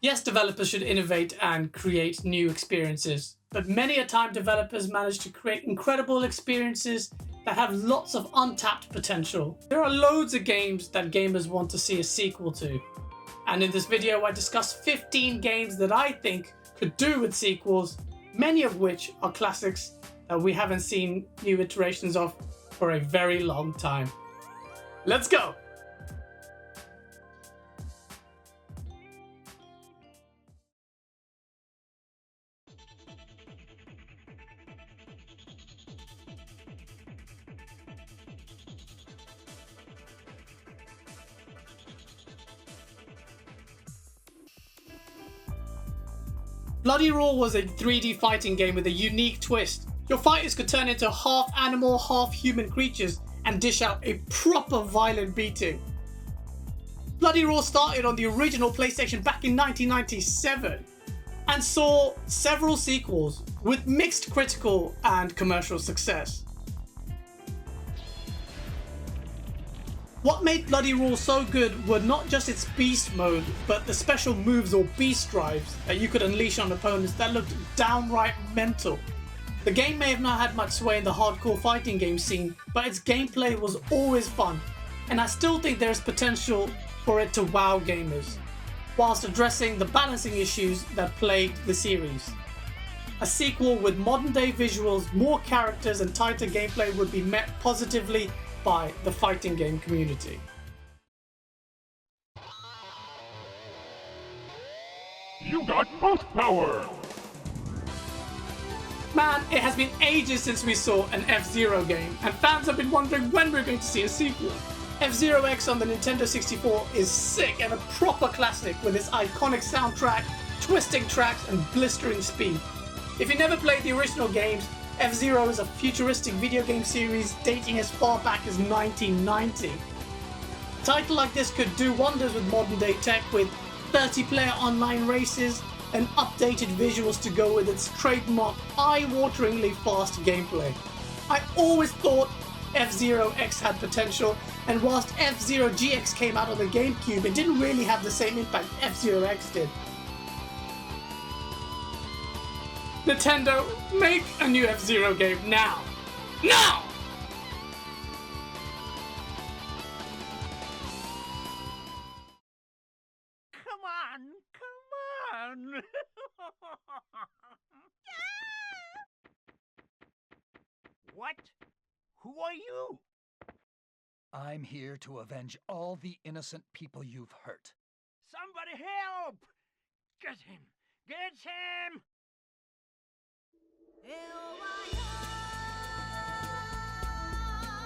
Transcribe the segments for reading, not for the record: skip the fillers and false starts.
Yes, developers should innovate and create new experiences, but many a time developers manage to create incredible experiences that have lots of untapped potential. There are loads of games that gamers want to see a sequel to. And in this video I discuss 15 games that I think could do with sequels, many of which are classics that we haven't seen new iterations of for a very long time. Let's go! Bloody Roar was a 3D fighting game with a unique twist. Your fighters could turn into half animal, half human creatures and dish out a proper violent beating. Bloody Roar started on the original PlayStation back in 1997 and saw several sequels with mixed critical and commercial success. What made Bloody Roar so good were not just its beast mode, but the special moves or beast drives that you could unleash on opponents that looked downright mental. The game may have not had much sway in the hardcore fighting game scene, but its gameplay was always fun, and I still think there is potential for it to wow gamers, whilst addressing the balancing issues that plagued the series. A sequel with modern day visuals, more characters and tighter gameplay would be met positively by the fighting game community. You got boost power! Man, it has been ages since we saw an FZero game, and fans have been wondering when we're going to see a sequel. FZero X on the Nintendo 64 is sick and a proper classic with its iconic soundtrack, twisting tracks and blistering speed. If you never played the original games, FZero is a futuristic video game series dating as far back as 1990. A title like this could do wonders with modern day tech, with 30-player online races and updated visuals to go with its trademark eye-wateringly fast gameplay. I always thought FZero X had potential, and whilst FZero GX came out on the GameCube, it didn't really have the same impact FZero X did. Nintendo, make a new FZero game now! Now! Come on! What? Who are you? I'm here to avenge all the innocent people you've hurt. Somebody help! Get him! Get him!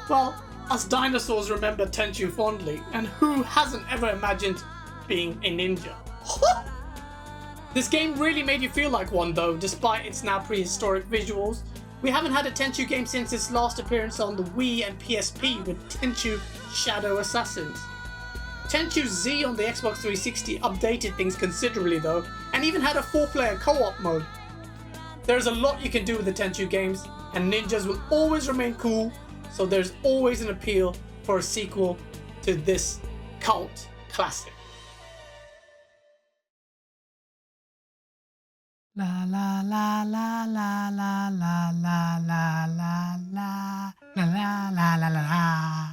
Well, us dinosaurs remember Tenchu fondly, and who hasn't ever imagined being a ninja? This game really made you feel like one though, despite its now prehistoric visuals. We haven't had a Tenchu game since its last appearance on the Wii and PSP with Tenchu Shadow Assassins. Tenchu Z on the Xbox 360 updated things considerably though, and even had a 4-player co-op mode. There's a lot you can do with the Tenchu games, and ninjas will always remain cool, so there's always an appeal for a sequel to this cult classic. La la la la la la la la la la la la la la la.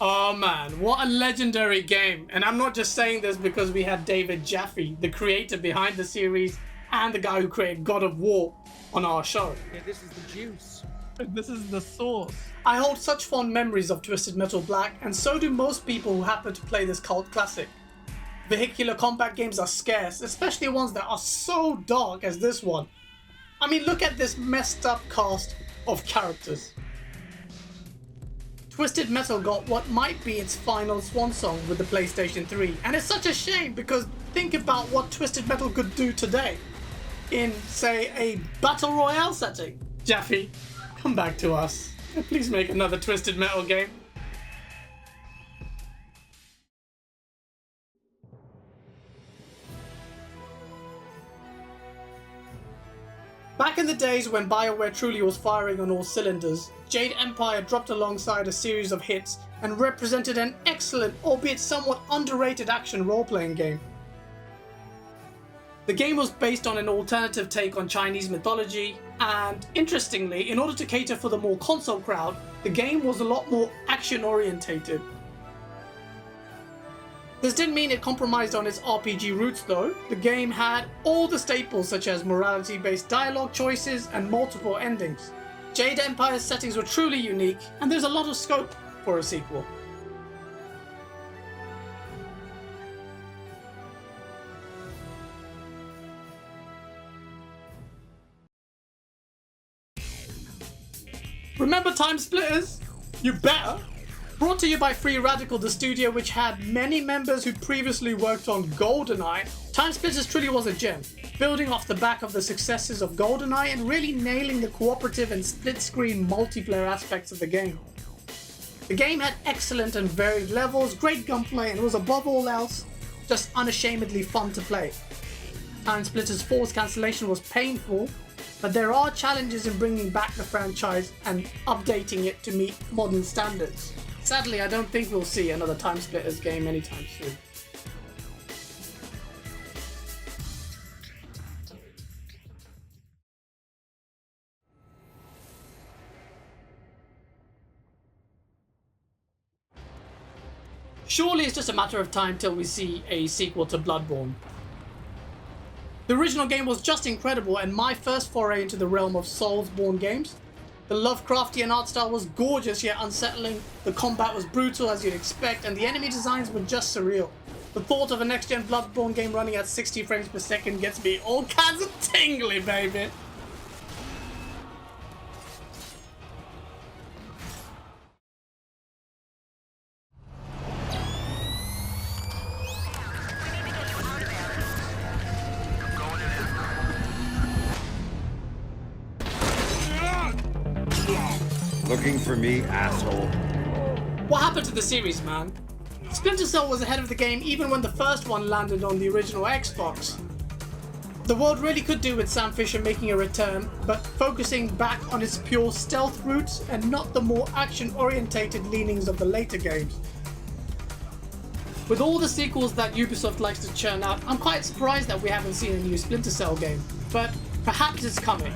Oh man, what a legendary game. And I'm not just saying this because we had David Jaffe, the creator behind the series and the guy who created God of War, on our show. Yeah, this is the juice. This is the source. I hold such fond memories of Twisted Metal Black, and so do most people who happen to play this cult classic. Vehicular combat games are scarce, especially ones that are so dark as this one. I mean, look at this messed up cast of characters. Twisted Metal got what might be its final swan song with the PlayStation 3, and it's such a shame because think about what Twisted Metal could do today in, say, a battle royale setting. Jaffe, come back to us. Please make another Twisted Metal game. Back in the days when BioWare truly was firing on all cylinders, Jade Empire dropped alongside a series of hits and represented an excellent, albeit somewhat underrated action role-playing game. The game was based on an alternative take on Chinese mythology, and interestingly, in order to cater for the more console crowd, the game was a lot more action-orientated. This didn't mean it compromised on its RPG roots though. The game had all the staples such as morality-based dialogue choices and multiple endings. Jade Empire's settings were truly unique, and there's a lot of scope for a sequel. Remember Time Splitters? You better! Brought to you by Free Radical, the studio which had many members who previously worked on GoldenEye, Time Splitters truly was a gem, building off the back of the successes of GoldenEye and really nailing the cooperative and split-screen multiplayer aspects of the game. The game had excellent and varied levels, great gunplay, and was above all else, just unashamedly fun to play. Time Splitters 4's cancellation was painful, but there are challenges in bringing back the franchise and updating it to meet modern standards. Sadly, I don't think we'll see another Time Splitters game anytime soon. Surely it's just a matter of time till we see a sequel to Bloodborne. The original game was just incredible and my first foray into the realm of Soulsborne games. The Lovecraftian art style was gorgeous yet unsettling, the combat was brutal as you'd expect, and the enemy designs were just surreal. The thought of a next-gen Bloodborne game running at 60 frames per second gets me all kinds of tingly, baby! Looking for me, asshole? What happened to the series, man? Splinter Cell was ahead of the game even when the first one landed on the original Xbox. The world really could do with Sam Fisher making a return, but focusing back on its pure stealth roots and not the more action-orientated leanings of the later games. With all the sequels that Ubisoft likes to churn out, I'm quite surprised that we haven't seen a new Splinter Cell game, but perhaps it's coming.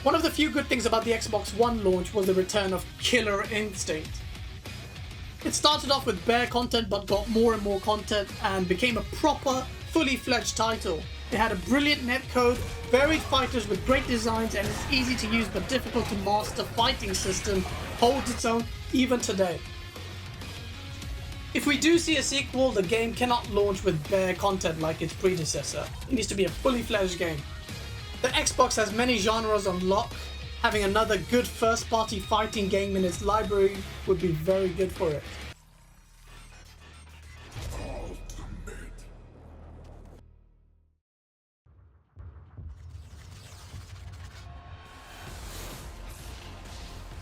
One of the few good things about the Xbox One launch was the return of Killer Instinct. It started off with bare content but got more and more content and became a proper, fully fledged title. It had a brilliant netcode, varied fighters with great designs, and its easy to use but difficult to master fighting system holds its own even today. If we do see a sequel, the game cannot launch with bare content like its predecessor. It needs to be a fully fledged game. The Xbox has many genres on lock. Having another good first-party fighting game in its library would be very good for it.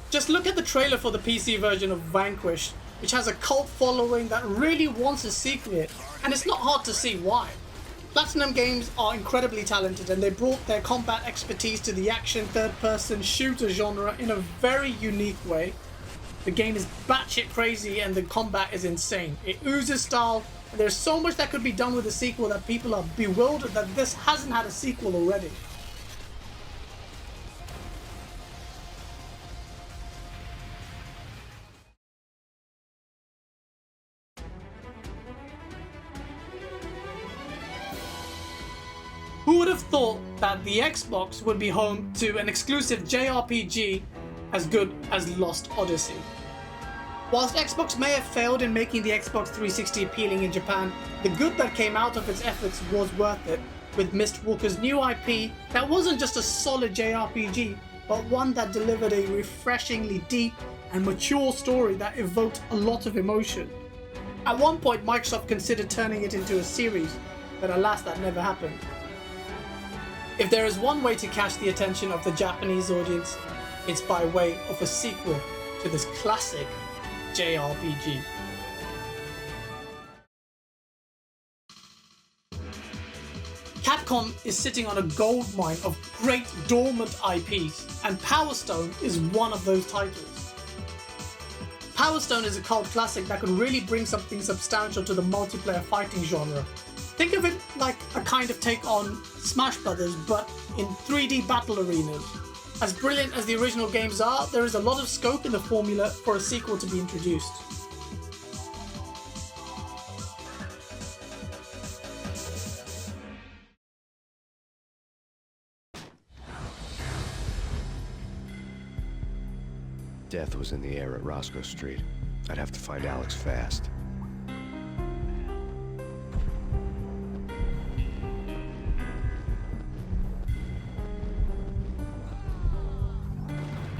Just look at the trailer for the PC version of Vanquish, which has a cult following that really wants a sequel, and it's not hard to see why. Platinum Games are incredibly talented and they brought their combat expertise to the action third-person shooter genre in a very unique way. The game is batshit crazy and the combat is insane. It oozes style, and there's so much that could be done with a sequel that people are bewildered that this hasn't had a sequel already. would have thought that the Xbox would be home to an exclusive JRPG as good as Lost Odyssey. Whilst Xbox may have failed in making the Xbox 360 appealing in Japan, the good that came out of its efforts was worth it, with Mistwalker's new IP that wasn't just a solid JRPG, but one that delivered a refreshingly deep and mature story that evoked a lot of emotion. At one point, Microsoft considered turning it into a series, but alas, that never happened. If there is one way to catch the attention of the Japanese audience, it's by way of a sequel to this classic JRPG. Capcom is sitting on a goldmine of great dormant IPs, and Power Stone is one of those titles. Power Stone is a cult classic that could really bring something substantial to the multiplayer fighting genre. Think of it like a kind of take on Smash Brothers, but in 3D battle arenas. As brilliant as the original games are, there is a lot of scope in the formula for a sequel to be introduced. Death was in the air at Roscoe Street. I'd have to find Alex fast.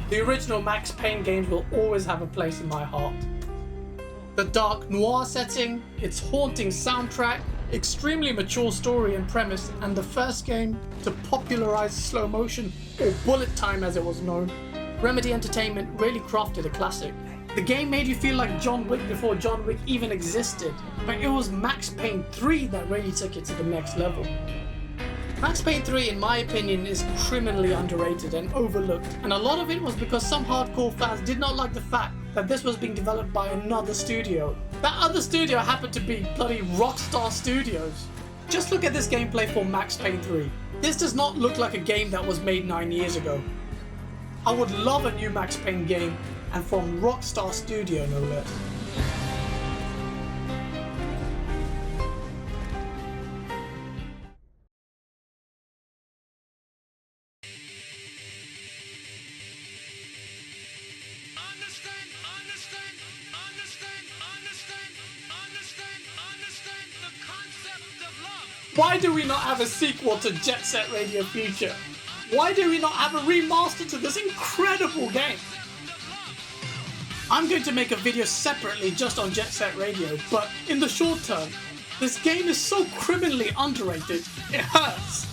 The original Max Payne games will always have a place in my heart. The dark noir setting, its haunting soundtrack, extremely mature story and premise, and the first game to popularize slow motion, or bullet time as it was known, Remedy Entertainment really crafted a classic. The game made you feel like John Wick before John Wick even existed, but it was Max Payne 3 that really took it to the next level. Max Payne 3, in my opinion, is criminally underrated and overlooked, and a lot of it was because some hardcore fans did not like the fact that this was being developed by another studio. That other studio happened to be bloody Rockstar Studios. Just look at this gameplay for Max Payne 3. This does not look like a game that was made 9 years ago. I would love a new Max Payne game, and from Rockstar Studio no less. Why do we not have a sequel to Jet Set Radio Future? Why do we not have a remaster to this incredible game? I'm going to make a video separately just on Jet Set Radio, but in the short term, this game is so criminally underrated, it hurts.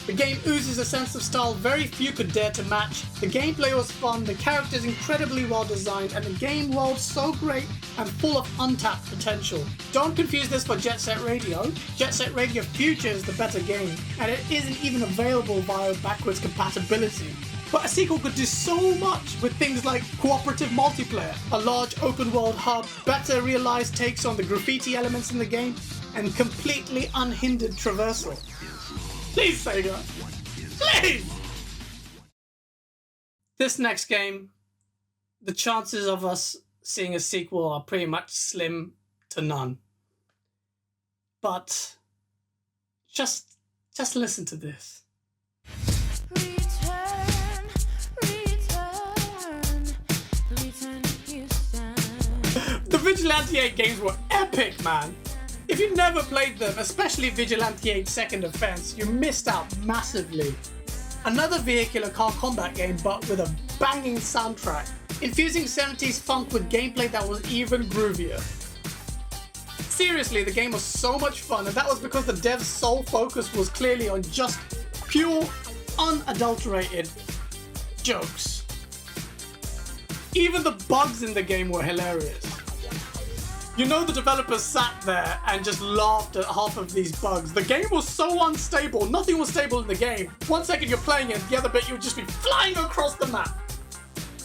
The game oozes a sense of style very few could dare to match. The gameplay was fun, the characters incredibly well designed, and the game world so great and full of untapped potential. Don't confuse this for Jet Set Radio. Jet Set Radio Future is the better game, and it isn't even available via backwards compatibility. But a sequel could do so much with things like cooperative multiplayer, a large open world hub, better realized takes on the graffiti elements in the game, and completely unhindered traversal. Please, Sega. Please! This next game, the chances of us seeing a sequel are pretty much slim to none. But just listen to this. The Vigilante 8 games were epic, man. If you never played them, especially Vigilante 8 Second Offense, you missed out massively. Another vehicular car combat game, but with a banging soundtrack, infusing 70s funk with gameplay that was even groovier. Seriously, the game was so much fun, and that was because the dev's sole focus was clearly on just pure, unadulterated jokes. Even the bugs in the game were hilarious. You know, the developers sat there and just laughed at half of these bugs. The game was so unstable, nothing was stable in the game. 1 second you're playing it, the other bit you'll just be flying across the map.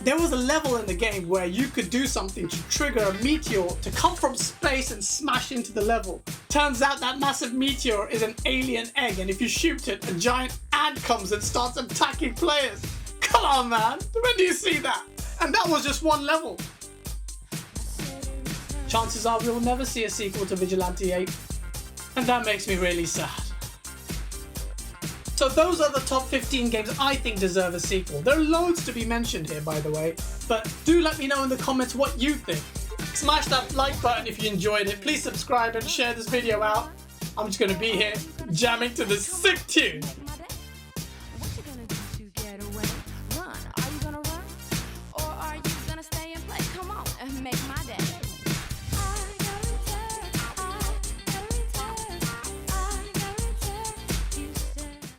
There was a level in the game where you could do something to trigger a meteor to come from space and smash into the level. Turns out that massive meteor is an alien egg, and if you shoot it, a giant ant comes and starts attacking players. Come on, man, when do you see that? And that was just one level. Chances are we will never see a sequel to Vigilante 8, and that makes me really sad. So those are the top 15 games I think deserve a sequel. There are loads to be mentioned here, by the way, but do let me know in the comments what you think. Smash that like button if you enjoyed it. Please subscribe and share this video out. I'm just gonna be here jamming to this sick tune.